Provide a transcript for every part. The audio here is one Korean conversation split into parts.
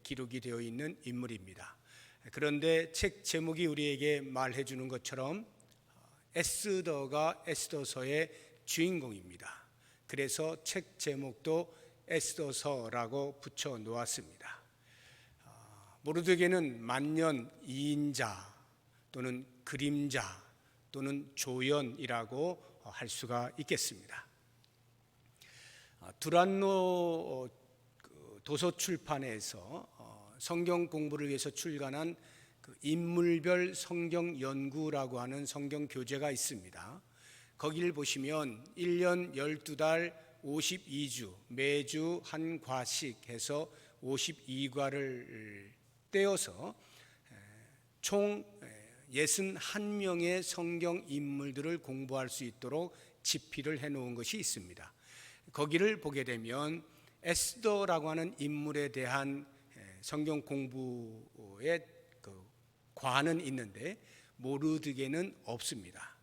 기록이 되어 있는 인물입니다. 그런데 책 제목이 우리에게 말해 주는 것처럼 에스더가 에스더서의 주인공입니다. 그래서 책 제목도 에스더서라고 붙여 놓았습니다. 모르드게는 만년 이인자 또는 그림자 또는 조연이라고 할 수가 있겠습니다. 두란노 도서출판에서 성경 공부를 위해서 출간한 인물별 성경 연구라고 하는 성경 교재가 있습니다. 거기를 보시면 1년 12달 52주 매주 한 과씩 해서 52과를 떼어서 총 61명의 성경 인물들을 공부할 수 있도록 집필을 해놓은 것이 있습니다. 거기를 보게 되면 에스더라고 하는 인물에 대한 성경 공부의 과는 있는데 모르드게는 없습니다.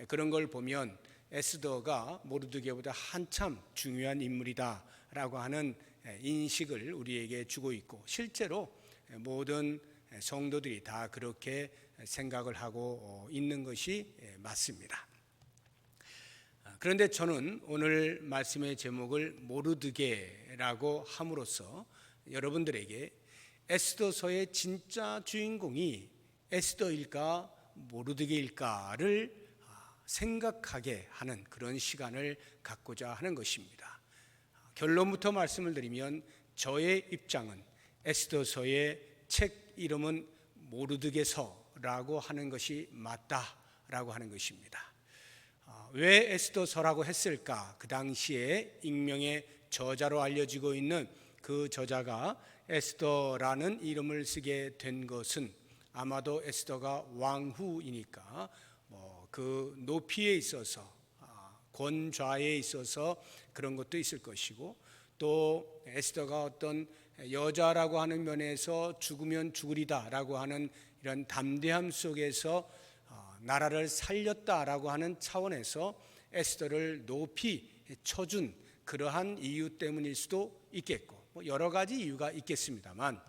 그런 걸 보면 에스더가 모르드게보다 한참 중요한 인물이다라고 하는 인식을 우리에게 주고 있고, 실제로 모든 성도들이 다 그렇게 생각을 하고 있는 것이 맞습니다. 그런데 저는 오늘 말씀의 제목을 모르드게라고 함으로써 여러분들에게 에스더서의 진짜 주인공이 에스더일까 모르드게일까를 생각하게 하는 그런 시간을 갖고자 하는 것입니다. 결론부터 말씀을 드리면 저의 입장은 에스더서의 책 이름은 모르드게서라고 하는 것이 맞다라고 하는 것입니다. 왜 에스더서라고 했을까? 그 당시에 익명의 저자로 알려지고 있는 그 저자가 에스더라는 이름을 쓰게 된 것은 아마도 에스더가 왕후이니까 그 높이에 있어서 권좌에 있어서 그런 것도 있을 것이고, 또 에스더가 어떤 여자라고 하는 면에서 죽으면 죽으리다라고 하는 이런 담대함 속에서 나라를 살렸다라고 하는 차원에서 에스더를 높이 쳐준 그러한 이유 때문일 수도 있겠고, 여러 가지 이유가 있겠습니다만,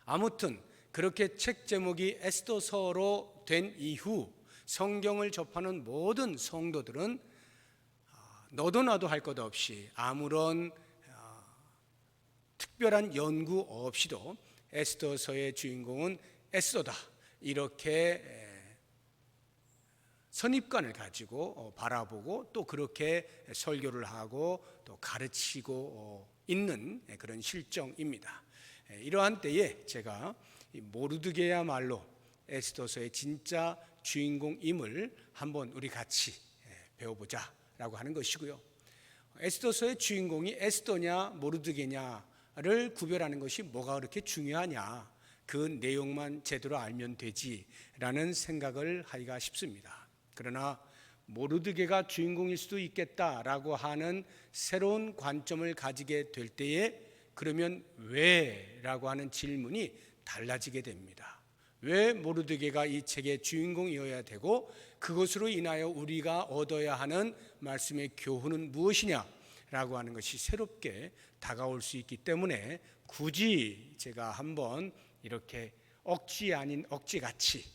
아무튼 그렇게 책 제목이 에스더서로 된 이후 성경을 접하는 모든 성도들은 너도 나도 할 것 없이 아무런 특별한 연구 없이도 에스더서의 주인공은 에스더다, 이렇게 선입관을 가지고 바라보고 또 그렇게 설교를 하고 또 가르치고 있는 그런 실정입니다. 이러한 때에 제가 모르드게야말로 에스더서의 진짜 주인공임을 한번 우리 같이 배워보자라고 하는 것이고요. 에스더서의 주인공이 에스더냐 모르드게냐를 구별하는 것이 뭐가 그렇게 중요하냐, 그 내용만 제대로 알면 되지라는 생각을 하기가 쉽습니다. 그러나 모르드게가 주인공일 수도 있겠다라고 하는 새로운 관점을 가지게 될 때에 그러면 왜라고 하는 질문이 달라지게 됩니다. 왜 모르드게가 이 책의 주인공이어야 되고 그것으로 인하여 우리가 얻어야 하는 말씀의 교훈은 무엇이냐라고 하는 것이 새롭게 다가올 수 있기 때문에 굳이 제가 한번 이렇게 억지 아닌 억지같이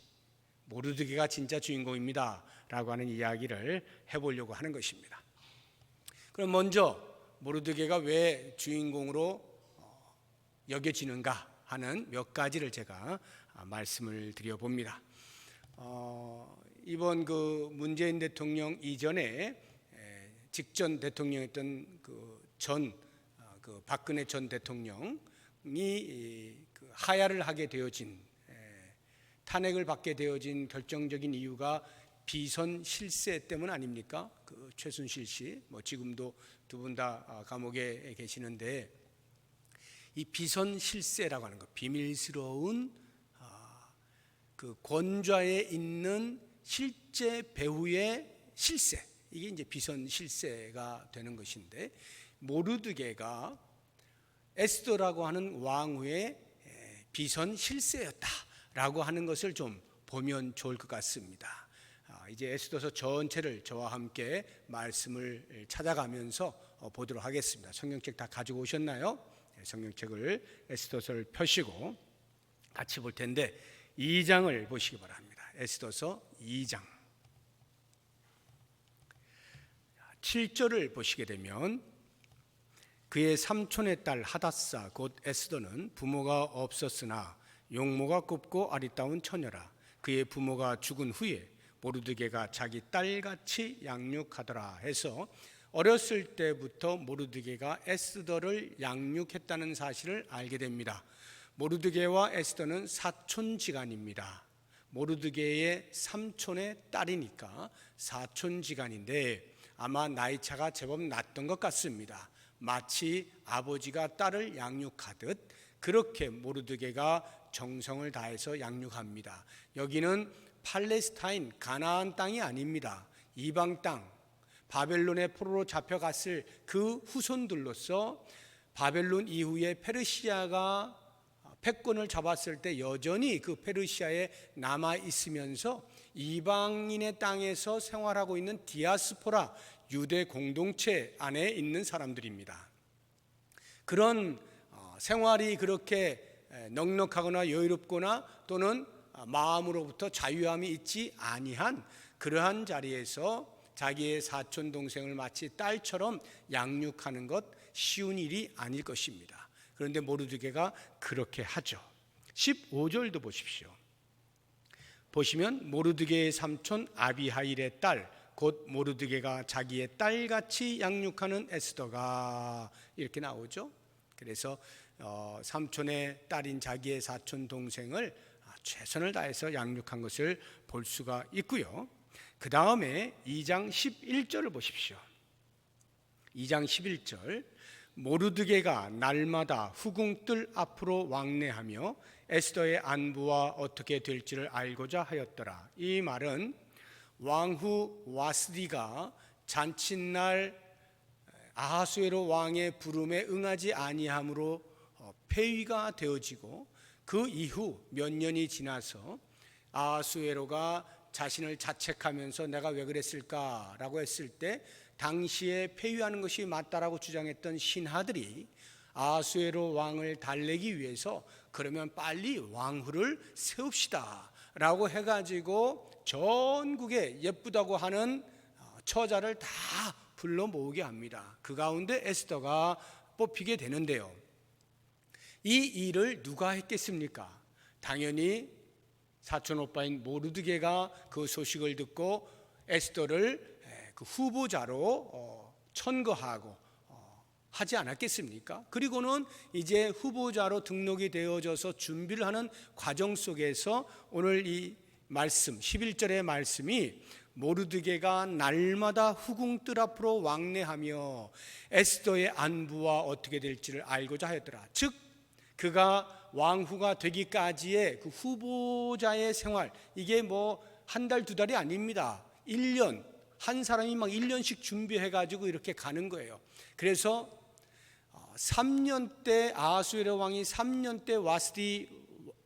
모르드게가 진짜 주인공입니다 라고 하는 이야기를 해보려고 하는 것입니다. 그럼 먼저 모르드게가 왜 주인공으로 여겨지는가 하는 몇 가지를 제가 말씀을 드려봅니다. 이번 그 문재인 대통령 이전에 직전 대통령이었던 그 박근혜 전 대통령이 하야를 하게 되어진, 탄핵을 받게 되어진 결정적인 이유가 비선 실세 때문 아닙니까? 그 최순실 씨, 지금도 두 분 다 감옥에 계시는데, 이 비선 실세라고 하는 것, 비밀스러운 그 권좌에 있는 실제 배후의 실세, 이게 이제 비선 실세가 되는 것인데, 모르드게가 에스더라고 하는 왕후의 비선 실세였다라고 하는 것을 좀 보면 좋을 것 같습니다. 이제 에스더서 전체를 저와 함께 말씀을 찾아가면서 보도록 하겠습니다. 성경책 다 가지고 오셨나요? 성경책을 에스더서를 펴시고 같이 볼 텐데 2장을 보시기 바랍니다. 에스더서 2장 7절을 보시게 되면 그의 삼촌의 딸 하닷사 곧 에스더는 부모가 없었으나 용모가 곱고 아리따운 처녀라. 그의 부모가 죽은 후에 모르드게가 자기 딸같이 양육하더라 해서 어렸을 때부터 모르드게가 에스더를 양육했다는 사실을 알게 됩니다. 모르드게와 에스더는 사촌지간입니다. 모르드게의 삼촌의 딸이니까 사촌지간인데 아마 나이차가 제법 났던 것 같습니다. 마치 아버지가 딸을 양육하듯 그렇게 모르드게가 정성을 다해서 양육합니다. 여기는 팔레스타인 가나안 땅이 아닙니다. 이방 땅, 바벨론의 포로로 잡혀갔을 그 후손들로서 바벨론 이후에 페르시아가 패권을 잡았을 때 여전히 그 페르시아에 남아 있으면서 이방인의 땅에서 생활하고 있는 디아스포라 유대 공동체 안에 있는 사람들입니다. 그런 생활이 그렇게 넉넉하거나 여유롭거나 또는 마음으로부터 자유함이 있지 아니한 그러한 자리에서 자기의 사촌 동생을 마치 딸처럼 양육하는 것 쉬운 일이 아닐 것입니다. 그런데 모르드게가 그렇게 하죠. 15절도 보십시오. 보시면 모르드게의 삼촌 아비하일의 딸 곧 모르드게가 자기의 딸같이 양육하는 에스더가 이렇게 나오죠. 그래서 삼촌의 딸인 자기의 사촌 동생을 최선을 다해서 양육한 것을 볼 수가 있고요. 그 다음에 2장 11절을 보십시오. 2장 11절 모르드게가 날마다 후궁들 앞으로 왕래하며 에스더의 안부와 어떻게 될지를 알고자 하였더라. 이 말은 왕후 와스디가 잔칫날 아하수에로 왕의 부름에 응하지 아니함으로 폐위가 되어지고 그 이후 몇 년이 지나서 아하수에로가 자신을 자책하면서 내가 왜 그랬을까라고 했을 때 당시에 폐위하는 것이 맞다라고 주장했던 신하들이 아하수에로 왕을 달래기 위해서 그러면 빨리 왕후를 세웁시다 라고 해가지고 전국에 예쁘다고 하는 처자를 다 불러 모으게 합니다. 그 가운데 에스더가 뽑히게 되는데요. 이 일을 누가 했겠습니까? 당연히 사촌 오빠인 모르드게가 그 소식을 듣고 에스더를 그 후보자로 천거하고 하지 않았겠습니까? 그리고는 이제 후보자로 등록이 되어져서 준비를 하는 과정 속에서 오늘 이 말씀 11절의 말씀이 모르드게가 날마다 후궁들 앞으로 왕래하며 에스더의 안부와 어떻게 될지를 알고자 하였더라. 즉 그가 왕후가 되기까지의 그 후보자의 생활, 이게 뭐 한 달 두 달이 아닙니다. 1년, 한 사람이 막 1년씩 준비해가지고 이렇게 가는 거예요. 그래서 3년 때 아하수에로 왕이 3년 때 와스디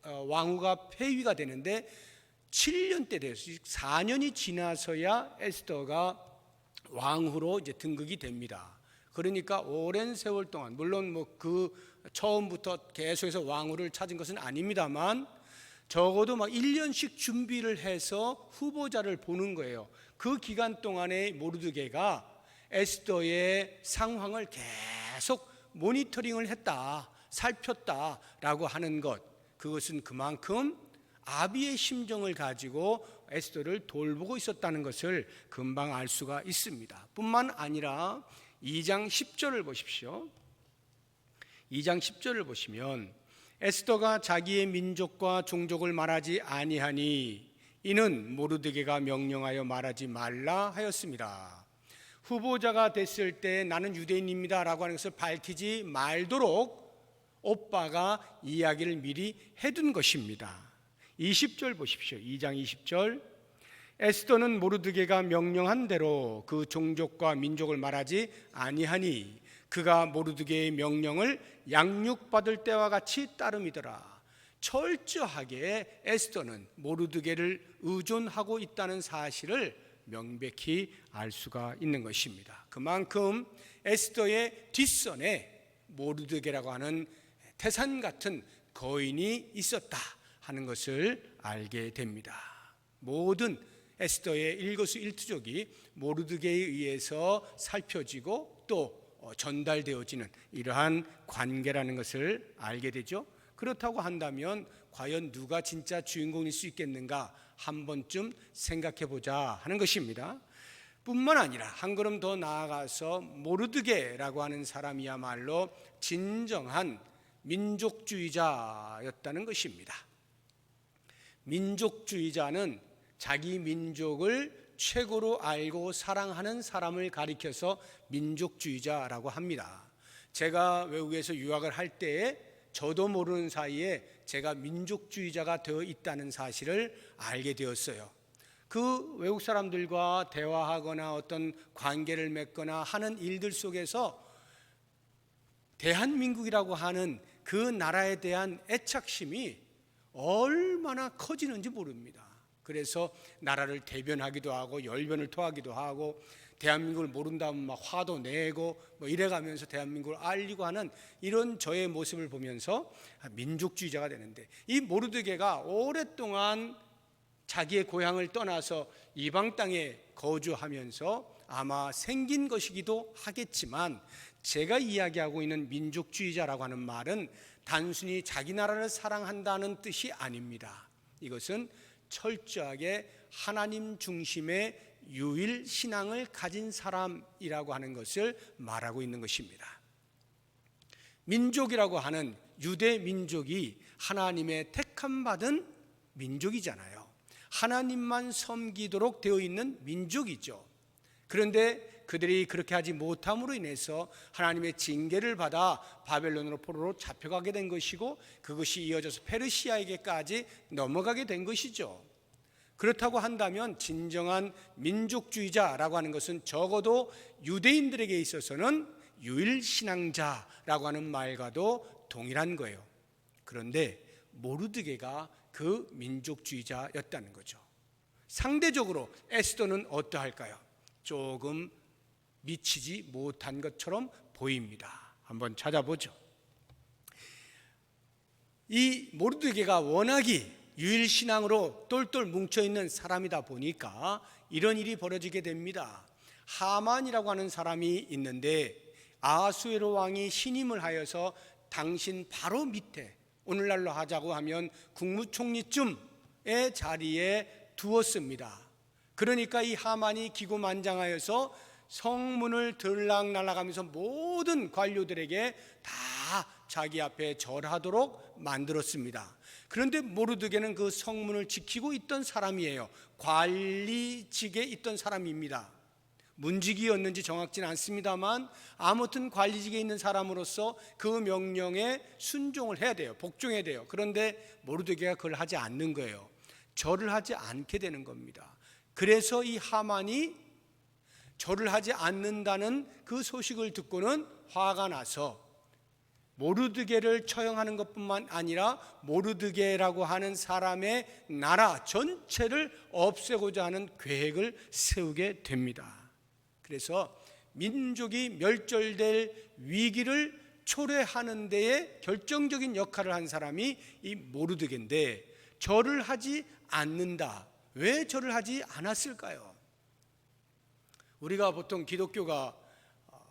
왕후가 폐위가 되는데 7년 때 돼서 4년이 지나서야 에스더가 왕후로 이제 등극이 됩니다. 그러니까 오랜 세월 동안 물론 뭐 그 처음부터 계속해서 왕후를 찾은 것은 아닙니다만 적어도 막 1년씩 준비를 해서 후보자를 보는 거예요. 그 기간 동안에 모르드게가 에스더의 상황을 계속 모니터링을 했다, 살폈다라고 하는 것, 그것은 그만큼 아비의 심정을 가지고 에스더를 돌보고 있었다는 것을 금방 알 수가 있습니다. 뿐만 아니라 2장 10절을 보십시오. 2장 10절을 보시면 에스더가 자기의 민족과 종족을 말하지 아니하니 이는 모르드게가 명령하여 말하지 말라 하였습니다. 후보자가 됐을 때 나는 유대인입니다 라고 하는 것을 밝히지 말도록 오빠가 이야기를 미리 해둔 것입니다. 20절 보십시오. 2장 20절 에스더는 모르드게가 명령한 대로 그 종족과 민족을 말하지 아니하니 그가 모르드게의 명령을 양육받을 때와 같이 따름이더라. 철저하게 에스더는 모르드게를 의존하고 있다는 사실을 명백히 알 수가 있는 것입니다. 그만큼 에스더의 뒷선에 모르드게라고 하는 태산 같은 거인이 있었다 하는 것을 알게 됩니다. 모든 에스더의 일거수일투족이 모르드게에 의해서 살펴지고 또 전달되어지는 이러한 관계라는 것을 알게 되죠. 그렇다고 한다면 과연 누가 진짜 주인공일 수 있겠는가 한 번쯤 생각해 보자 하는 것입니다. 뿐만 아니라 한 걸음 더 나아가서 모르드게라고 하는 사람이야말로 진정한 민족주의자였다는 것입니다. 민족주의자는 자기 민족을 최고로 알고 사랑하는 사람을 가리켜서 민족주의자라고 합니다. 제가 외국에서 유학을 할 때에 저도 모르는 사이에 제가 민족주의자가 되어 있다는 사실을 알게 되었어요. 그 외국 사람들과 대화하거나 어떤 관계를 맺거나 하는 일들 속에서 대한민국이라고 하는 그 나라에 대한 애착심이 얼마나 커지는지 모릅니다. 그래서 나라를 대변하기도 하고 열변을 토하기도 하고 대한민국을 모른다면 막 화도 내고 뭐 이래가면서 대한민국을 알리고 하는 이런 저의 모습을 보면서 민족주의자가 되는데, 이 모르드게가 오랫동안 자기의 고향을 떠나서 이방 땅에 거주하면서 아마 생긴 것이기도 하겠지만, 제가 이야기하고 있는 민족주의자라고 하는 말은 단순히 자기 나라를 사랑한다는 뜻이 아닙니다. 이것은 철저하게 하나님 중심의 유일 신앙을 가진 사람이라고 하는 것을 말하고 있는 것입니다. 민족이라고 하는 유대 민족이 하나님의 택함 받은 민족이잖아요. 하나님만 섬기도록 되어 있는 민족이죠. 그런데 그들이 그렇게 하지 못함으로 인해서 하나님의 징계를 받아 바벨론으로 포로로 잡혀가게 된 것이고, 그것이 이어져서 페르시아에게까지 넘어가게 된 것이죠. 그렇다고 한다면 진정한 민족주의자라고 하는 것은 적어도 유대인들에게 있어서는 유일신앙자라고 하는 말과도 동일한 거예요. 그런데 모르드게가 그 민족주의자였다는 거죠. 상대적으로 에스더는 어떠할까요? 조금 미치지 못한 것처럼 보입니다. 한번 찾아보죠. 이 모르드게가 워낙이 유일신앙으로 똘똘 뭉쳐있는 사람이다 보니까 이런 일이 벌어지게 됩니다. 하만이라고 하는 사람이 있는데, 아하수에로 왕이 신임을 하여서 당신 바로 밑에, 오늘날로 하자고 하면 국무총리쯤의 자리에 두었습니다. 그러니까 이 하만이 기고만장하여서 성문을 들락날락하면서 모든 관료들에게 다 자기 앞에 절하도록 만들었습니다. 그런데 모르드게는 그 성문을 지키고 있던 사람이에요. 관리직에 있던 사람입니다. 문직이었는지 정확지는 않습니다만 아무튼 관리직에 있는 사람으로서 그 명령에 순종을 해야 돼요. 복종해야 돼요. 그런데 모르드게가 그걸 하지 않는 거예요. 절을 하지 않게 되는 겁니다. 그래서 이 하만이 절을 하지 않는다는 그 소식을 듣고는 화가 나서 모르드게를 처형하는 것뿐만 아니라 모르드게라고 하는 사람의 나라 전체를 없애고자 하는 계획을 세우게 됩니다. 그래서 민족이 멸절될 위기를 초래하는 데에 결정적인 역할을 한 사람이 이 모르드게인데, 절을 하지 않는다. 왜 절을 하지 않았을까요? 우리가 보통 기독교가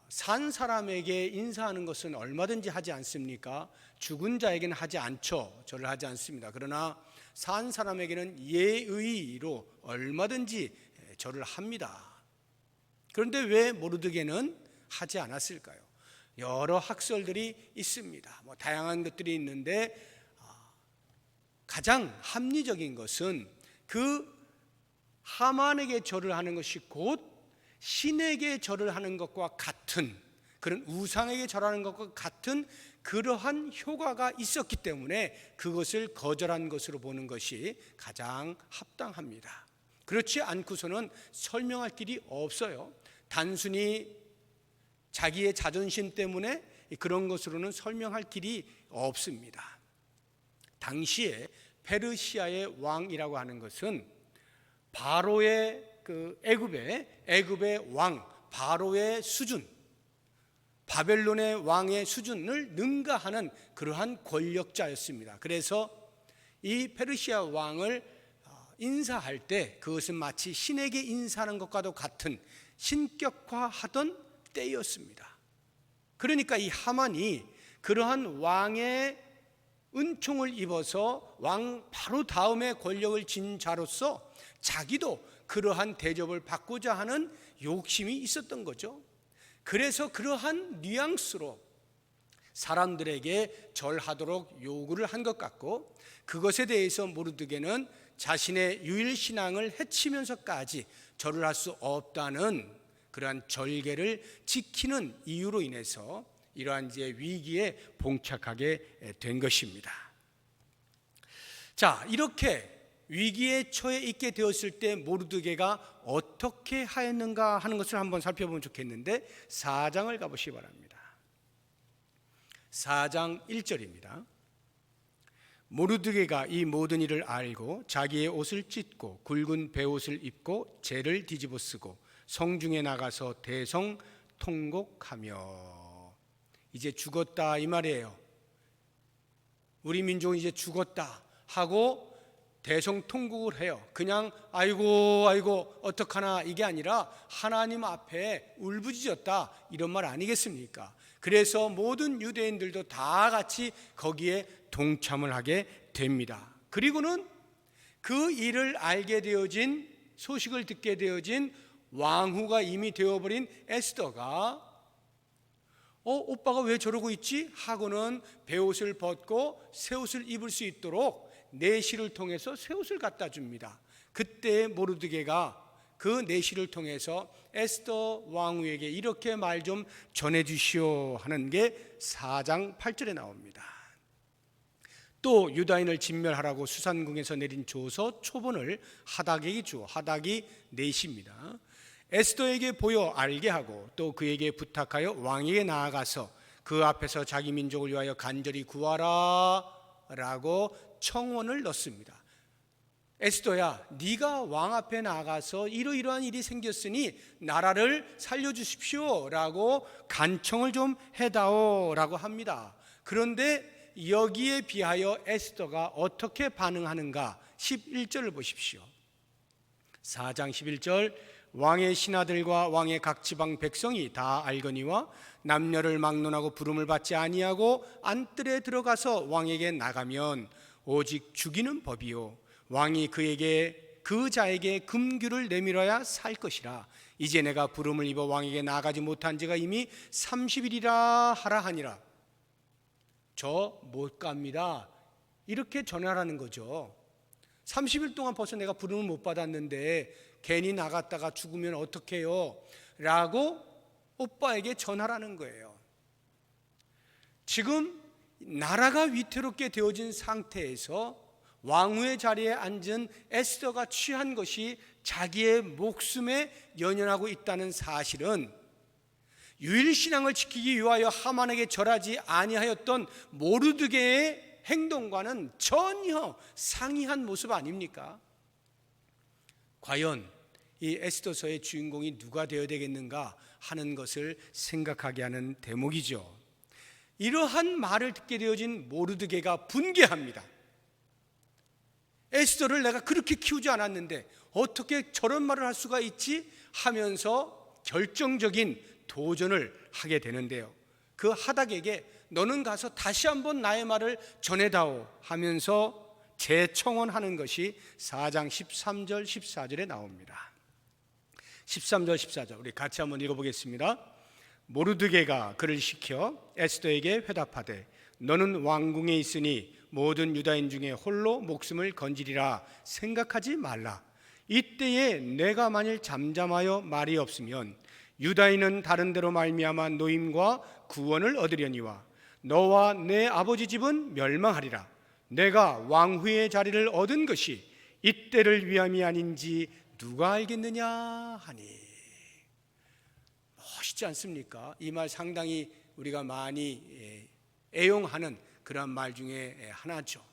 산 사람에게 인사하는 것은 얼마든지 하지 않습니까? 죽은 자에게는 하지 않죠. 절을 하지 않습니다. 그러나 산 사람에게는 예의로 얼마든지 절을 합니다. 그런데 왜 모르드게는 하지 않았을까요? 여러 학설들이 있습니다. 다양한 것들이 있는데 가장 합리적인 것은 그 하만에게 절을 하는 것이 곧 신에게 절을 하는 것과 같은, 그런 우상에게 절하는 것과 같은 그러한 효과가 있었기 때문에 그것을 거절한 것으로 보는 것이 가장 합당합니다. 그렇지 않고서는 설명할 길이 없어요. 단순히 자기의 자존심 때문에 그런 것으로는 설명할 길이 없습니다. 당시에 페르시아의 왕이라고 하는 것은 바로의 그 애굽의 왕 바로의 수준, 바벨론의 왕의 수준을 능가하는 그러한 권력자였습니다. 그래서 이 페르시아 왕을 인사할 때 그것은 마치 신에게 인사하는 것과도 같은 신격화하던 때였습니다. 그러니까 이 하만이 그러한 왕의 은총을 입어서 왕 바로 다음에 권력을 쥔 자로서 자기도 그러한 대접을 받고자 하는 욕심이 있었던 거죠. 그래서 그러한 뉘앙스로 사람들에게 절하도록 요구를 한 것 같고, 그것에 대해서 모르드게는 자신의 유일신앙을 해치면서까지 절을 할 수 없다는 그러한 절개를 지키는 이유로 인해서 이러한 이제 위기에 봉착하게 된 것입니다. 자, 이렇게 위기에 처해 있게 되었을 때 모르드게가 어떻게 하였는가 하는 것을 한번 살펴보면 좋겠는데, 4장을 가보시기 바랍니다. 4장 1절입니다. 모르드게가 이 모든 일을 알고 자기의 옷을 찢고 굵은 베옷을 입고 재를 뒤집어 쓰고 성중에 나가서 대성 통곡하며, 이제 죽었다 이 말이에요. 우리 민족은 이제 죽었다 하고 대성통곡을 해요. 그냥 아이고 어떡하나 이게 아니라 하나님 앞에 울부짖었다 이런 말 아니겠습니까? 그래서 모든 유대인들도 다 같이 거기에 동참을 하게 됩니다. 그리고는 그 일을 알게 되어진, 소식을 듣게 되어진 왕후가 이미 되어버린 에스더가 오빠가 왜 저러고 있지? 하고는 베옷을 벗고 새 옷을 입을 수 있도록 내시를 통해서 새 옷을 갖다 줍니다. 그때 모르드게가 그 내시를 통해서 에스더 왕후에게 이렇게 말 좀 전해주시오 하는 게 4장 8절에 나옵니다. 또 유다인을 진멸하라고 수산궁에서 내린 조서 초본을 하닥에게 주어, 하닥이 내시입니다. 에스더에게 보여 알게 하고 또 그에게 부탁하여 왕에게 나아가서 그 앞에서 자기 민족을 위하여 간절히 구하라 라고 청원을 넣습니다. 에스더야, 네가 왕 앞에 나가서 이러이러한 일이 생겼으니 나라를 살려주십시오 라고 간청을 좀 해다오 라고 합니다. 그런데 여기에 비하여 에스더가 어떻게 반응하는가? 11절을 보십시오. 4장 11절, 왕의 신하들과 왕의 각 지방 백성이 다 알거니와 남녀를 막론하고 부름을 받지 아니하고 안뜰에 들어가서 왕에게 나가면 오직 죽이는 법이요 왕이 그 자에게 금규를 내밀어야 살 것이라. 이제 내가 부름을 입어 왕에게 나가지 못한 지가 이미 30일이라 하라 하니라. 저 못 갑니다 이렇게 전하라는 거죠. 30일 동안 벌써 내가 부름을 못 받았는데 괜히 나갔다가 죽으면 어떡해요? 라고 오빠에게 전하라는 거예요. 지금 나라가 위태롭게 되어진 상태에서 왕후의 자리에 앉은 에스더가 취한 것이 자기의 목숨에 연연하고 있다는 사실은 유일신앙을 지키기 위하여 하만에게 절하지 아니하였던 모르드게의 행동과는 전혀 상이한 모습 아닙니까? 과연 이 에스더서의 주인공이 누가 되어야 되겠는가 하는 것을 생각하게 하는 대목이죠. 이러한 말을 듣게 되어진 모르드게가 분개합니다. 에스더를 내가 그렇게 키우지 않았는데 어떻게 저런 말을 할 수가 있지? 하면서 결정적인 도전을 하게 되는데요. 그 하닥에게 너는 가서 다시 한번 나의 말을 전해다오 하면서 재청원하는 것이 4장 13절 14절에 나옵니다. 13절 14절 우리 같이 한번 읽어보겠습니다. 모르드게가 그를 시켜 에스더에게 회답하되 너는 왕궁에 있으니 모든 유다인 중에 홀로 목숨을 건지리라 생각하지 말라. 이때에 내가 만일 잠잠하여 말이 없으면 유다인은 다른 데로 말미암아 노임과 구원을 얻으려니와 너와 내 아버지 집은 멸망하리라. 내가 왕후의 자리를 얻은 것이 이때를 위함이 아닌지 누가 알겠느냐 하니. 멋있지 않습니까? 이 말 상당히 우리가 많이 애용하는 그런 말 중에 하나죠.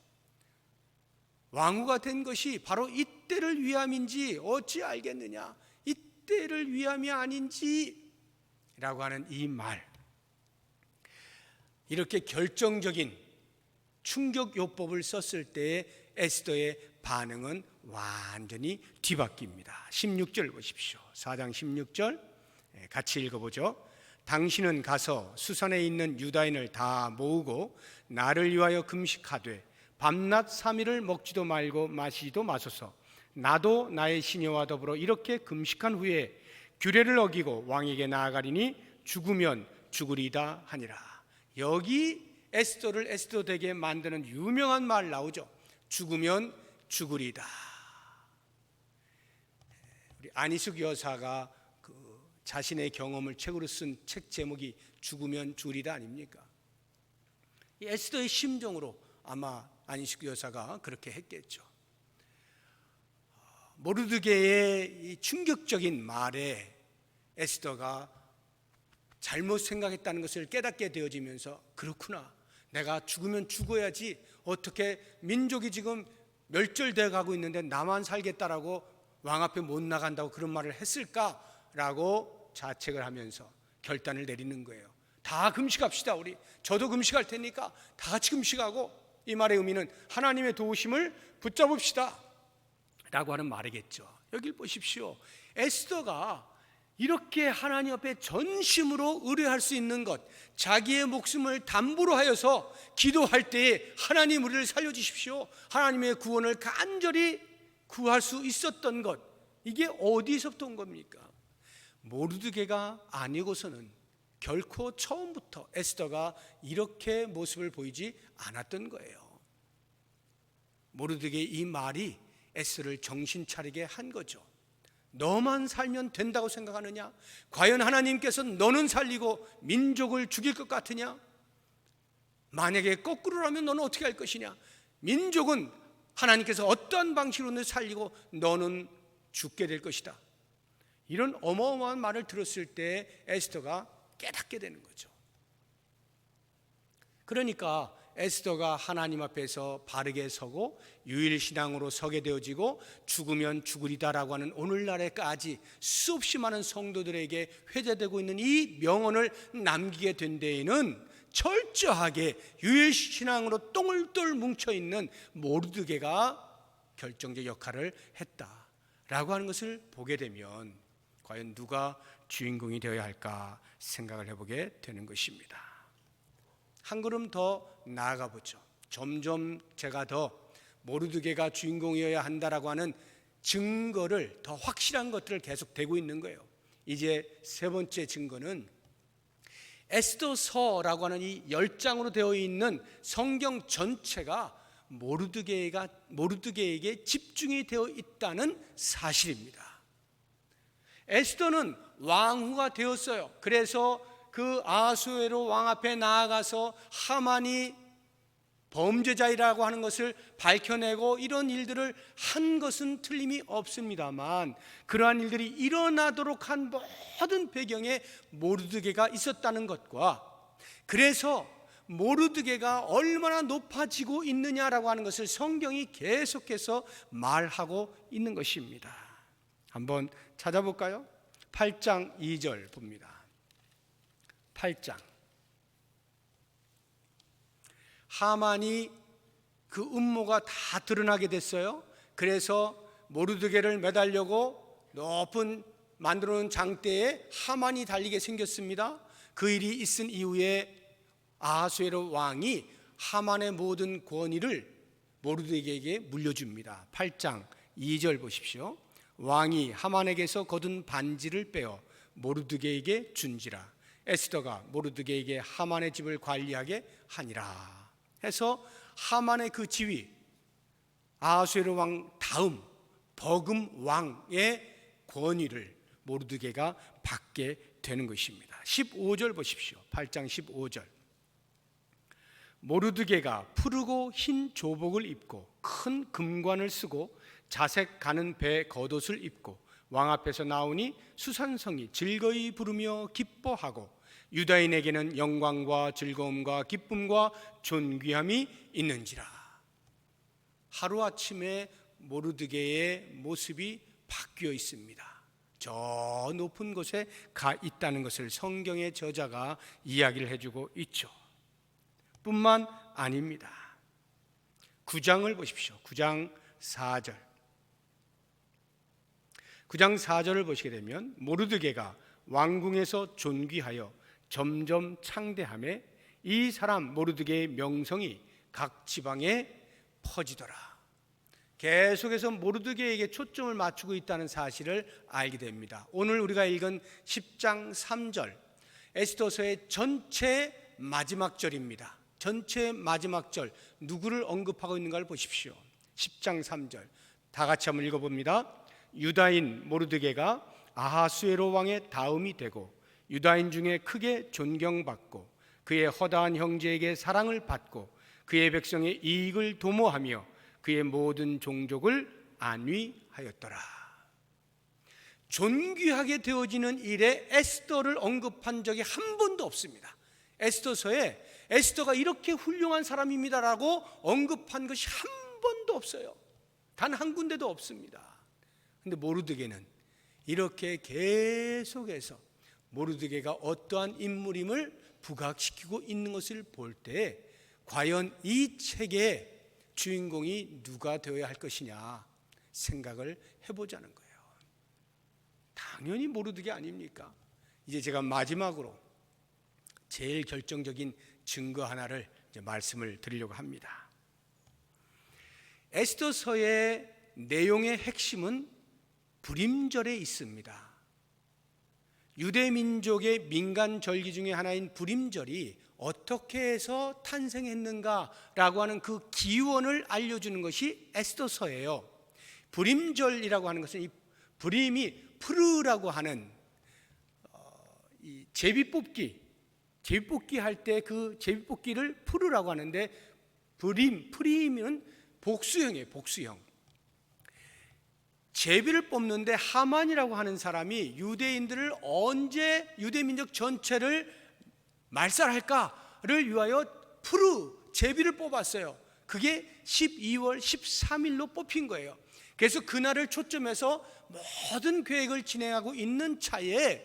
왕후가 된 것이 바로 이때를 위함인지 어찌 알겠느냐, 이때를 위함이 아닌지 라고 하는 이 말, 이렇게 결정적인 충격 요법을 썼을 때의 에스더의 반응은 완전히 뒤바뀝니다. 16절 보십시오. 4장 16절 같이 읽어보죠. 당신은 가서 수산에 있는 유다인을 다 모으고 나를 위하여 금식하되 밤낮 3일을 먹지도 말고 마시지도 마소서. 나도 나의 시녀와 더불어 이렇게 금식한 후에 규례를 어기고 왕에게 나아가리니 죽으면 죽으리다 하니라. 여기 에스더를 에스더 되게 만드는 유명한 말 나오죠. 죽으면 죽으리다. 우리 안희숙 여사가 자신의 경험을 책으로 쓴 책 제목이 죽으면 죽으리다 아닙니까? 이 에스더의 심정으로 아마 안희숙 여사가 그렇게 했겠죠. 모르드게의 이 충격적인 말에 에스더가 잘못 생각했다는 것을 깨닫게 되어지면서 그렇구나, 내가 죽으면 죽어야지, 어떻게 민족이 지금 멸절되어 가고 있는데 나만 살겠다라고 왕 앞에 못 나간다고 그런 말을 했을까라고 자책을 하면서 결단을 내리는 거예요. 다 금식합시다. 우리 저도 금식할 테니까 다 같이 금식하고, 이 말의 의미는 하나님의 도우심을 붙잡읍시다 라고 하는 말이겠죠. 여길 보십시오. 에스더가 이렇게 하나님 앞에 전심으로 의뢰할 수 있는 것, 자기의 목숨을 담보로 하여서 기도할 때에 하나님 우리를 살려주십시오, 하나님의 구원을 간절히 구할 수 있었던 것, 이게 어디서부터 온 겁니까? 모르드게가 아니고서는 결코 처음부터 에스더가 이렇게 모습을 보이지 않았던 거예요. 모르드게의 이 말이 에스더를 정신 차리게 한 거죠. 너만 살면 된다고 생각하느냐? 과연 하나님께서 너는 살리고 민족을 죽일 것 같으냐? 만약에 거꾸로라면 너는 어떻게 할 것이냐? 민족은 하나님께서 어떠한 방식으로 살리고 너는 죽게 될 것이다. 이런 어마어마한 말을 들었을 때 에스더가 깨닫게 되는 거죠. 그러니까 에스더가 하나님 앞에서 바르게 서고 유일신앙으로 서게 되어지고 죽으면 죽으리다라고 하는 오늘날에까지 수없이 많은 성도들에게 회자되고 있는 이 명언을 남기게 된 데에는 철저하게 유일신앙으로 똥을똘 뭉쳐있는 모르드게가 결정적 역할을 했다라고 하는 것을 보게 되면 과연 누가 주인공이 되어야 할까 생각을 해보게 되는 것입니다. 한 걸음 더 나아가 보죠. 점점 제가 더 모르드게가 주인공이어야 한다라고 하는 증거를, 더 확실한 것들을 계속 대고 있는 거예요. 이제 세 번째 증거는 에스더서라고 하는 이 10장으로 되어 있는 성경 전체가 모르드게에게 집중이 되어 있다는 사실입니다. 에스더는 왕후가 되었어요. 그래서 그 아하수에로 왕 앞에 나아가서 하만이 범죄자이라고 하는 것을 밝혀내고 이런 일들을 한 것은 틀림이 없습니다만, 그러한 일들이 일어나도록 한 모든 배경에 모르드게가 있었다는 것과, 그래서 모르드게가 얼마나 높아지고 있느냐라고 하는 것을 성경이 계속해서 말하고 있는 것입니다. 한번 찾아볼까요? 8장 2절 봅니다. 8장. 하만이 그 음모가 다 드러나게 됐어요. 그래서 모르드게를 매달려고 높은 만들어 놓은 장대에 하만이 달리게 생겼습니다. 그 일이 있은 이후에 아하수에로 왕이 하만의 모든 권위를 모르드게에게 물려줍니다. 8장 2절 보십시오. 왕이 하만에게서 거둔 반지를 빼어 모르드게에게 준지라. 에스더가 모르드게에게 하만의 집을 관리하게 하니라 해서 하만의 그 지위, 아하수에로 왕 다음 버금 왕의 권위를 모르드게가 받게 되는 것입니다. 15절 보십시오. 8장 15절. 모르드게가 푸르고 흰 조복을 입고 큰 금관을 쓰고 자색 가는 배 겉옷을 입고 왕 앞에서 나오니 수산성이 즐거이 부르며 기뻐하고 유다인에게는 영광과 즐거움과 기쁨과 존귀함이 있는지라. 하루아침에 모르드게의 모습이 바뀌어 있습니다. 저 높은 곳에 가 있다는 것을 성경의 저자가 이야기를 해주고 있죠. 뿐만 아닙니다. 9장을 보십시오. 9장 4절. 9장 4절을 보시게 되면 모르드게가 왕궁에서 존귀하여 점점 창대하매 이 사람 모르드게의 명성이 각 지방에 퍼지더라. 계속해서 모르드게에게 초점을 맞추고 있다는 사실을 알게 됩니다. 오늘 우리가 읽은 10장 3절 에스더서의 전체 마지막 절입니다. 전체 마지막 절 누구를 언급하고 있는가를 보십시오. 10장 3절 다 같이 한번 읽어봅니다. 유다인 모르드게가 아하수에로 왕의 다음이 되고 유다인 중에 크게 존경받고 그의 허다한 형제에게 사랑을 받고 그의 백성의 이익을 도모하며 그의 모든 종족을 안위하였더라. 존귀하게 되어지는 일에 에스더를 언급한 적이 한 번도 없습니다. 에스더서에 에스더가 이렇게 훌륭한 사람입니다라고 언급한 것이 한 번도 없어요. 단 한 군데도 없습니다. 근데 모르드게는 이렇게 계속해서 모르드게가 어떠한 인물임을 부각시키고 있는 것을 볼 때 과연 이 책의 주인공이 누가 되어야 할 것이냐 생각을 해보자는 거예요. 당연히 모르드게 아닙니까? 이제 제가 마지막으로 제일 결정적인 증거 하나를 이제 말씀을 드리려고 합니다. 에스더서의 내용의 핵심은 불임절에 있습니다. 유대민족의 민간 절기 중에 하나인 불임절이 어떻게 해서 탄생했는가라고 하는 그 기원을 알려주는 것이 에스더서예요. 불임절이라고 하는 것은 이 불임이 푸르라고 하는 이 제비뽑기 할 때 그 제비뽑기를 푸르라고 하는데 프림은 복수형이에요. 복수형. 제비를 뽑는데 하만이라고 하는 사람이 유대인들을 언제 유대민족 전체를 말살할까를 위하여 제비를 뽑았어요. 그게 12월 13일로 뽑힌 거예요. 그래서 그날을 초점해서 모든 계획을 진행하고 있는 차에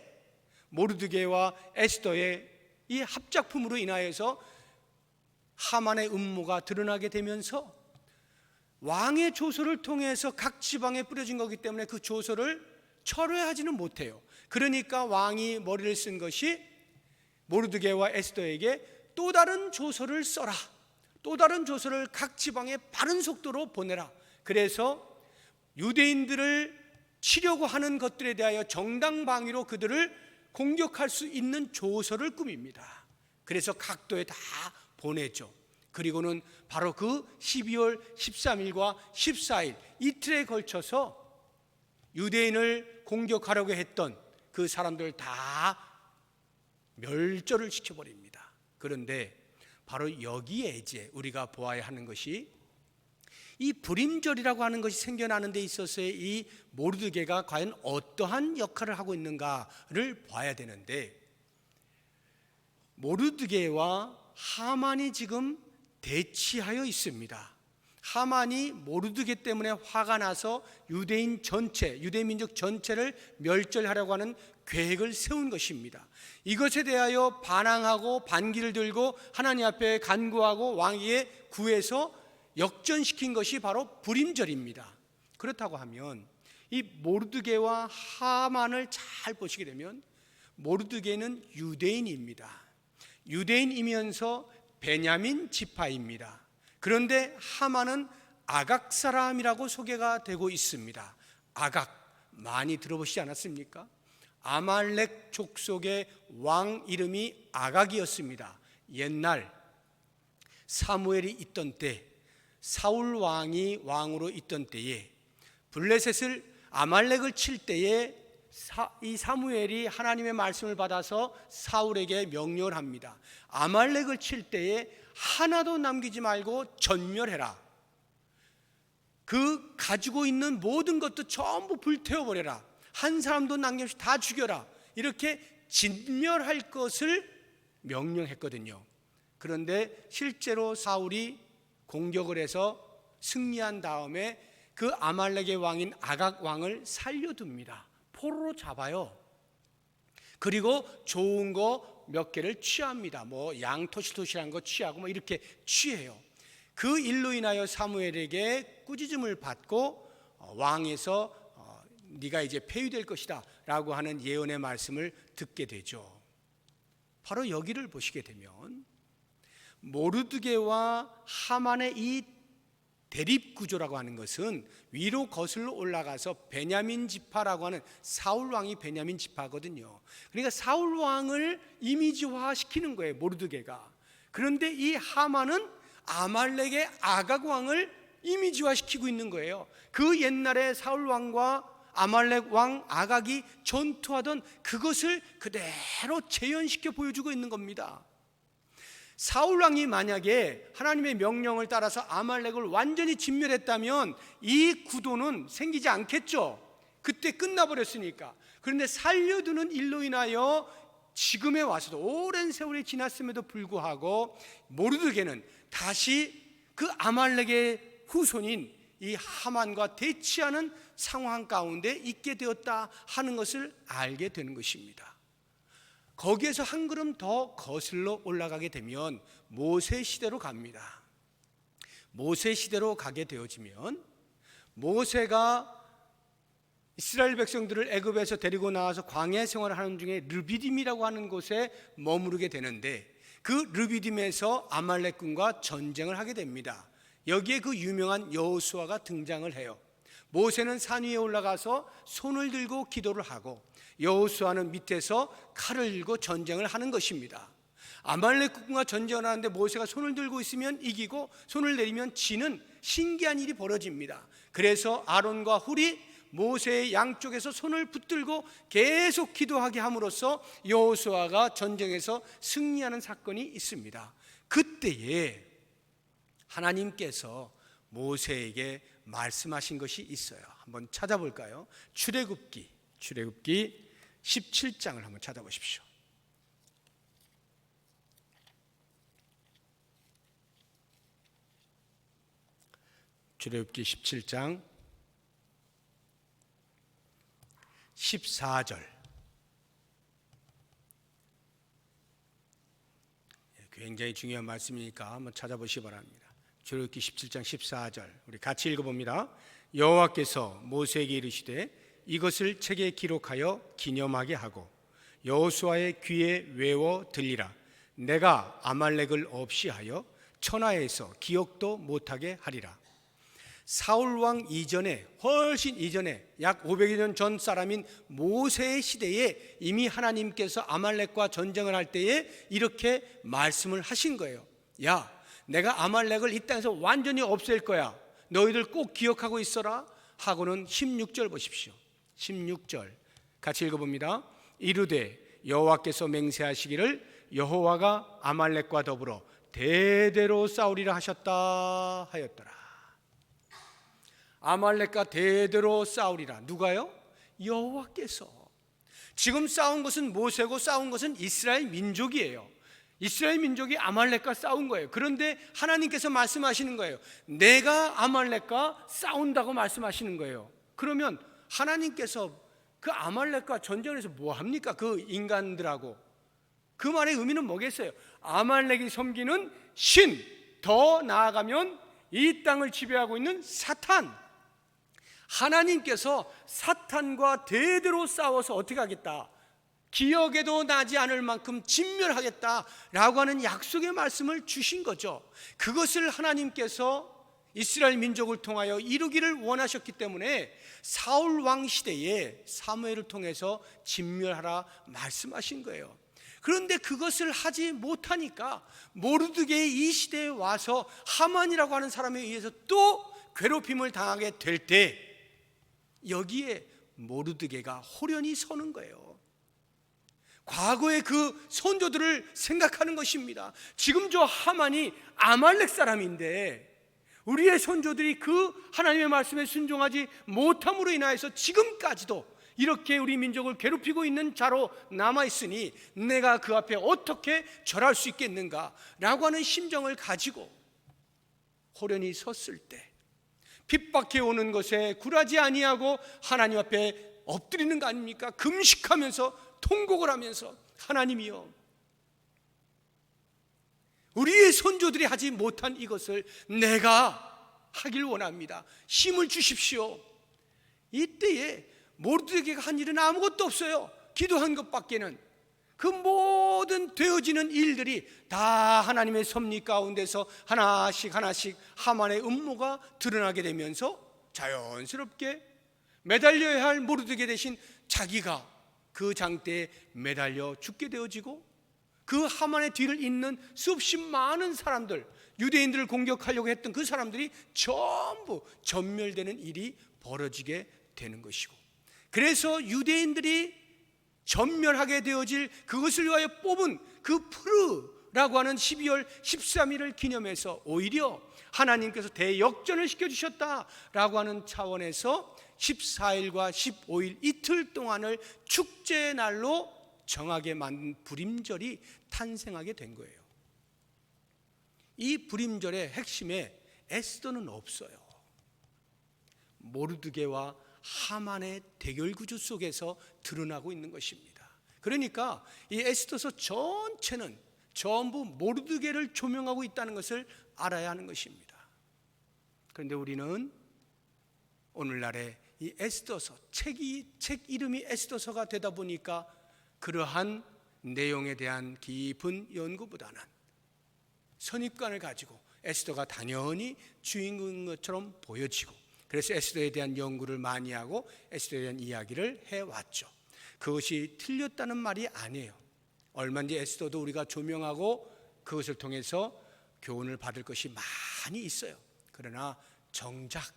모르드게와 에스더의 이 합작품으로 인하여서 하만의 음모가 드러나게 되면서 왕의 조서를 통해서 각 지방에 뿌려진 거기 때문에 그 조서를 철회하지는 못해요. 그러니까 왕이 머리를 쓴 것이 모르드게와 에스더에게 또 다른 조서를 써라. 또 다른 조서를 각 지방에 빠른 속도로 보내라. 그래서 유대인들을 치려고 하는 것들에 대하여 정당방위로 그들을 공격할 수 있는 조서를 꾸밉니다. 그래서 각도에 다 보내죠. 그리고는 바로 그 12월 13일과 14일 이틀에 걸쳐서 유대인을 공격하려고 했던 그 사람들 다 멸절을 시켜버립니다. 그런데 바로 여기에 이제 우리가 보아야 하는 것이 이 불임절이라고 하는 것이 생겨나는 데 있어서의 이 모르드게가 과연 어떠한 역할을 하고 있는가를 봐야 되는데, 모르드게와 하만이 지금 대치하여 있습니다. 하만이 모르드게 때문에 화가 나서 유대인 전체, 유대민족 전체를 멸절하려고 하는 계획을 세운 것입니다. 이것에 대하여 반항하고 반기를 들고 하나님 앞에 간구하고 왕에게 구해서 역전시킨 것이 바로 불임절입니다. 그렇다고 하면 이 모르드게와 하만을 잘 보시게 되면 모르드게는 유대인입니다. 유대인이면서 베냐민 지파입니다. 그런데 하만은 아각 사람이라고 소개가 되고 있습니다. 아각 많이 들어보시지 않았습니까? 아말렉 족속의 왕 이름이 아각이었습니다. 옛날 사무엘이 있던 때, 사울 왕이 왕으로 있던 때에 블레셋을 아말렉을 칠 때에 이 사무엘이 하나님의 말씀을 받아서 사울에게 명령을 합니다. 아말렉을 칠 때에 하나도 남기지 말고 전멸해라. 그 가지고 있는 모든 것도 전부 불태워버려라. 한 사람도 남김없이 다 죽여라. 이렇게 진멸할 것을 명령했거든요. 그런데 실제로 사울이 공격을 해서 승리한 다음에 그 아말렉의 왕인 아각 왕을 살려둡니다. 포로로 잡아요. 그리고 좋은 거 몇 개를 취합니다. 뭐 양토실토실한 거 취하고 뭐 이렇게 취해요. 그 일로 인하여 사무엘에게 꾸짖음을 받고 왕에서 네가 이제 폐위될 것이다 라고 하는 예언의 말씀을 듣게 되죠. 바로 여기를 보시게 되면 모르드게와 하만의 이 대립구조라고 하는 것은 위로 거슬러 올라가서 베냐민 지파라고 하는 사울 왕이 베냐민 지파거든요. 그러니까 사울 왕을 이미지화 시키는 거예요, 모르드게가. 그런데 이 하만은 아말렉의 아각 왕을 이미지화 시키고 있는 거예요. 그 옛날에 사울 왕과 아말렉 왕 아각이 전투하던 그것을 그대로 재현시켜 보여주고 있는 겁니다. 사울 왕이 만약에 하나님의 명령을 따라서 아말렉을 완전히 진멸했다면 이 구도는 생기지 않겠죠. 그때 끝나버렸으니까. 그런데 살려두는 일로 인하여 지금에 와서도 오랜 세월이 지났음에도 불구하고 모르드게는 다시 그 아말렉의 후손인 이 하만과 대치하는 상황 가운데 있게 되었다 하는 것을 알게 되는 것입니다. 거기에서 한 걸음 더 거슬러 올라가게 되면 모세 시대로 갑니다. 모세 시대로 가게 되어지면 모세가 이스라엘 백성들을 애굽에서 데리고 나와서 광야 생활을 하는 중에 르비딤이라고 하는 곳에 머무르게 되는데 그 르비딤에서 아말렉군과 전쟁을 하게 됩니다. 여기에 그 유명한 여호수아가 등장을 해요. 모세는 산 위에 올라가서 손을 들고 기도를 하고 여호수아는 밑에서 칼을 들고 전쟁을 하는 것입니다. 아말렉군과 전쟁을 하는데 모세가 손을 들고 있으면 이기고 손을 내리면 지는 신기한 일이 벌어집니다. 그래서 아론과 훌이 모세의 양쪽에서 손을 붙들고 계속 기도하게 함으로써 여호수아가 전쟁에서 승리하는 사건이 있습니다. 그때에 하나님께서 모세에게 말씀하신 것이 있어요. 한번 찾아볼까요? 출애굽기 17장을 한번 찾아보십시오. 출애굽기 17장 14절. 굉장히 중요한 말씀이니까 한번 찾아보시기 바랍니다. 출애굽기 17장 14절 우리 같이 읽어봅니다. 여호와께서 모세에게 이르시되 이것을 책에 기록하여 기념하게 하고 여호수아의 귀에 외워 들리라. 내가 아말렉을 없이 하여 천하에서 기억도 못하게 하리라. 사울 왕 이전에 훨씬 이전에 약 500여 년 전 사람인 모세의 시대에 이미 하나님께서 아말렉과 전쟁을 할 때에 이렇게 말씀을 하신 거예요. 야, 내가 아말렉을 이 땅에서 완전히 없앨 거야. 너희들 꼭 기억하고 있어라 하고는 16절 보십시오. 16절 같이 읽어봅니다. 이르되 여호와께서 맹세하시기를 여호와가 아말렉과 더불어 대대로 싸우리라 하셨다 하였더라. 아말렉과 대대로 싸우리라. 누가요? 여호와께서. 지금 싸운 것은 모세고 싸운 것은 이스라엘 민족이에요. 이스라엘 민족이 아말렉과 싸운 거예요. 그런데 하나님께서 말씀하시는 거예요. 내가 아말렉과 싸운다고 말씀하시는 거예요. 그러면 하나님께서 그 아말렉과 전쟁을 해서 뭐 합니까? 그 인간들하고. 그 말의 의미는 뭐겠어요? 아말렉이 섬기는 신, 더 나아가면 이 땅을 지배하고 있는 사탄. 하나님께서 사탄과 대대로 싸워서 어떻게 하겠다? 기억에도 나지 않을 만큼 진멸하겠다라고 하는 약속의 말씀을 주신 거죠. 그것을 하나님께서 이스라엘 민족을 통하여 이루기를 원하셨기 때문에 사울 왕 시대에 사무엘을 통해서 진멸하라 말씀하신 거예요. 그런데 그것을 하지 못하니까 모르드게의 이 시대에 와서 하만이라고 하는 사람에 의해서 또 괴롭힘을 당하게 될 때 여기에 모르드게가 호련히 서는 거예요. 과거의 그 선조들을 생각하는 것입니다. 지금 저 하만이 아말렉 사람인데 우리의 선조들이 그 하나님의 말씀에 순종하지 못함으로 인하여서 지금까지도 이렇게 우리 민족을 괴롭히고 있는 자로 남아있으니 내가 그 앞에 어떻게 절할 수 있겠는가 라고 하는 심정을 가지고 호련히 섰을 때 핍박해 오는 것에 굴하지 아니하고 하나님 앞에 엎드리는 거 아닙니까? 금식하면서 통곡을 하면서 하나님이여 우리의 선조들이 하지 못한 이것을 내가 하길 원합니다. 힘을 주십시오. 이때에 모르드게가 한 일은 아무것도 없어요. 기도한 것밖에는. 그 모든 되어지는 일들이 다 하나님의 섭리 가운데서 하나씩 하나씩 하만의 음모가 드러나게 되면서 자연스럽게 매달려야 할 모르드게 대신 자기가 그 장대에 매달려 죽게 되어지고, 그 하만의 뒤를 잇는 수없이 많은 사람들, 유대인들을 공격하려고 했던 그 사람들이 전부 전멸되는 일이 벌어지게 되는 것이고, 그래서 유대인들이 전멸하게 되어질 그것을 위하여 뽑은 그 푸르라고 하는 12월 13일을 기념해서 오히려 하나님께서 대역전을 시켜주셨다라고 하는 차원에서 14일과 15일 이틀 동안을 축제의 날로 정하게 만든 불임절이 탄생하게 된 거예요. 이 불임절의 핵심에 에스더는 없어요. 모르드게와 하만의 대결 구조 속에서 드러나고 있는 것입니다. 그러니까 이 에스더서 전체는 전부 모르드게를 조명하고 있다는 것을 알아야 하는 것입니다. 그런데 우리는 오늘날에 이 에스더서 책 이름이 에스더서가 되다 보니까 그러한 내용에 대한 깊은 연구보다는 선입관을 가지고 에스더가 당연히 주인공인 것처럼 보여지고, 그래서 에스더에 대한 연구를 많이 하고 에스더에 대한 이야기를 해왔죠. 그것이 틀렸다는 말이 아니에요. 얼마든지 에스더도 우리가 조명하고 그것을 통해서 교훈을 받을 것이 많이 있어요. 그러나 정작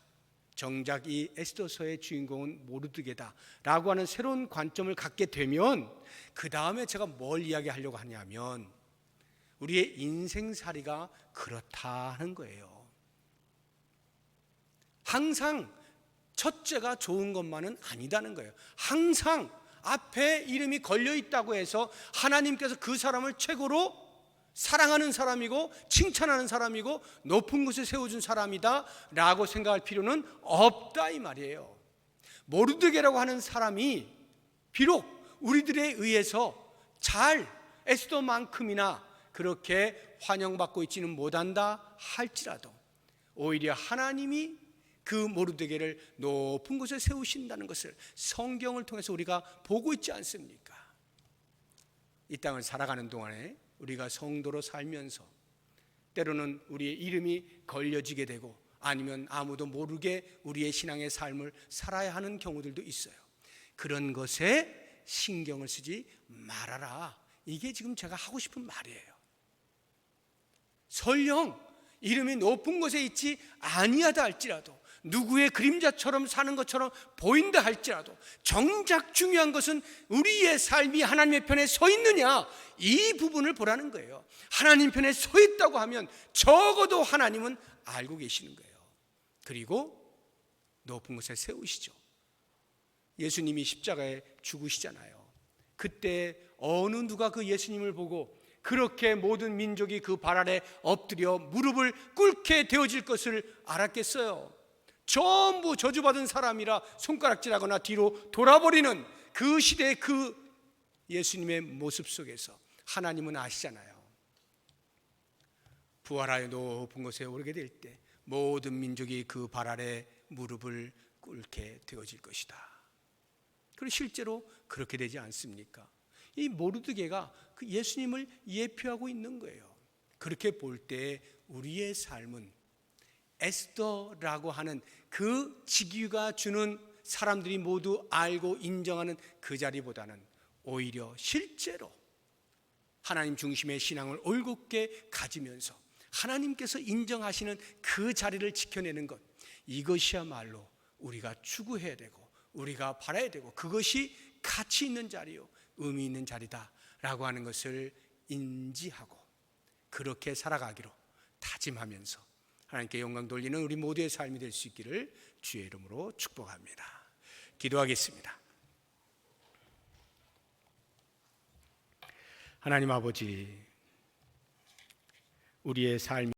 이 에스더서의 주인공은 모르드게다라고 하는 새로운 관점을 갖게 되면, 그 다음에 제가 뭘 이야기하려고 하냐면 우리의 인생살이가 그렇다는 거예요. 항상 첫째가 좋은 것만은 아니다는 거예요. 항상 앞에 이름이 걸려 있다고 해서 하나님께서 그 사람을 최고로 사랑하는 사람이고 칭찬하는 사람이고 높은 곳에 세워준 사람이다 라고 생각할 필요는 없다 이 말이에요. 모르드게라고 하는 사람이 비록 우리들에 의해서 잘 에스더만큼이나 그렇게 환영받고 있지는 못한다 할지라도 오히려 하나님이 그 모르드게를 높은 곳에 세우신다는 것을 성경을 통해서 우리가 보고 있지 않습니까? 이 땅을 살아가는 동안에 우리가 성도로 살면서 때로는 우리의 이름이 걸려지게 되고 아니면 아무도 모르게 우리의 신앙의 삶을 살아야 하는 경우들도 있어요. 그런 것에 신경을 쓰지 말아라. 이게 지금 제가 하고 싶은 말이에요. 설령 이름이 높은 곳에 있지 아니하다 할지라도, 누구의 그림자처럼 사는 것처럼 보인다 할지라도, 정작 중요한 것은 우리의 삶이 하나님의 편에 서 있느냐, 이 부분을 보라는 거예요. 하나님 편에 서 있다고 하면 적어도 하나님은 알고 계시는 거예요. 그리고 높은 곳에 세우시죠. 예수님이 십자가에 죽으시잖아요. 그때 어느 누가 그 예수님을 보고 그렇게 모든 민족이 그 발 아래 엎드려 무릎을 꿇게 되어질 것을 알았겠어요? 전부 저주받은 사람이라 손가락질하거나 뒤로 돌아버리는 그 시대의 그 예수님의 모습 속에서 하나님은 아시잖아요. 부활하여 높은 곳에 오르게 될 때 모든 민족이 그 발 아래 무릎을 꿇게 되어질 것이다. 그리고 실제로 그렇게 되지 않습니까? 이 모르드게가 그 예수님을 예표하고 있는 거예요. 그렇게 볼 때 우리의 삶은 에스더라고 하는 그 직위가 주는 사람들이 모두 알고 인정하는 그 자리보다는 오히려 실제로 하나님 중심의 신앙을 올곧게 가지면서 하나님께서 인정하시는 그 자리를 지켜내는 것, 이것이야말로 우리가 추구해야 되고 우리가 바라야 되고 그것이 가치 있는 자리요, 의미 있는 자리다라고 하는 것을 인지하고 그렇게 살아가기로 다짐하면서 하나님께 영광 돌리는 우리 모두의 삶이 될 수 있기를 주의 이름으로 축복합니다. 기도하겠습니다. 하나님 아버지, 우리의 삶이